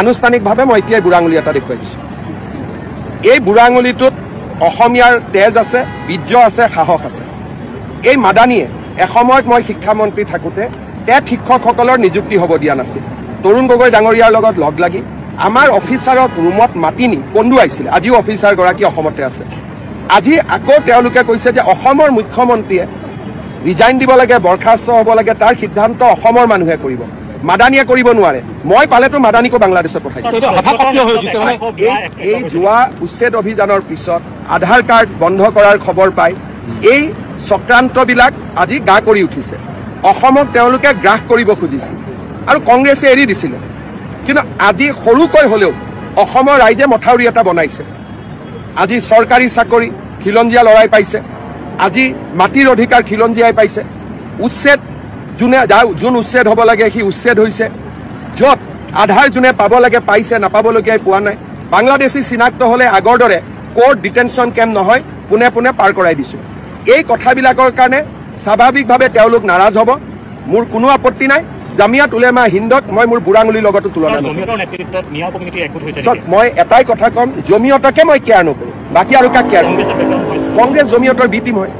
আনুষ্ঠানিকভাৱে মই এতিয়াই বুঢ়া আঙুলি এটা দেখুৱাই দিছোঁ। এই বুঢ়া আঙুলিটোত অসমীয়াৰ তেজ আছে, বীৰ্য আছে, সাহস আছে। এই মাদানীয়ে এসময়ত মই শিক্ষামন্ত্ৰী থাকোঁতে টেট শিক্ষকসকলৰ নিযুক্তি হ'ব দিয়া নাছিল। তৰুণ গগৈ ডাঙৰীয়াৰ লগত লগ লাগি আমাৰ অফিচাৰক ৰুমত মাতি নি কন্দুৱাইছিলে। আজিও অফিচাৰগৰাকী অসমতে আছে। আজি আকৌ তেওঁলোকে কৈছে যে অসমৰ মুখ্যমন্ত্ৰীয়ে ৰিজাইন দিব লাগে, বৰখাস্ত হ'ব লাগে, তাৰ সিদ্ধান্ত অসমৰ মানুহে কৰিব, মাদানীয়ে কৰিব নোৱাৰে। মই পালেতো মাদানীকো বাংলাদেশত পঠাইছোঁ। এই যোৱা উচ্ছেদ অভিযানৰ পিছত আধাৰ কাৰ্ড বন্ধ কৰাৰ খবৰ পাই এই চক্ৰান্তবিলাক আজি গা কৰি উঠিছে। অসমক তেওঁলোকে গ্ৰাস কৰিব খুজিছিল আৰু কংগ্ৰেছে এৰি দিছিলে। কিন্তু আজি সৰুকৈ হ'লেও অসমৰ ৰাইজে মথাউৰি এটা বনাইছে। আজি চৰকাৰী চাকৰি খিলঞ্জীয়া লৰাই পাইছে। আজি মাটিৰ অধিকাৰ খিলঞ্জীয়াই পাইছে। উচ্ছেদ যোন উচ্ছেদ হ'ব লাগে সি উচ্ছেদ হৈছে। য'ত আধাৰ যোনে পাব লাগে পাইছে, নাপাবলগীয়াই পোৱা নাই। বাংলাদেশী চিনাক্ত হ'লে আগৰ দৰে কোৰ্ট ডিটেনশ্যন কেম্প নহয়, পোনে পোনে পাৰ কৰাই দিছোঁ। এই কথাবিলাকৰ কাৰণে স্বাভাৱিকভাৱে তেওঁলোক নাৰাজ হ'ব। মোৰ কোনো আপত্তি নাই। জামিয়াত উলেমা হিন্দক মই মোৰ বুঢ়া আঙুলিৰ লগতো তুলনা নকৰোঁ। মই এটাই কথা ক'ম, জমিয়তকে মই কেয়াৰ নকৰোঁ, বাকী আৰু কাক কেয়াৰ নকৰোঁ। কংগ্ৰেছ জমিয়তৰ বি টিম হয়।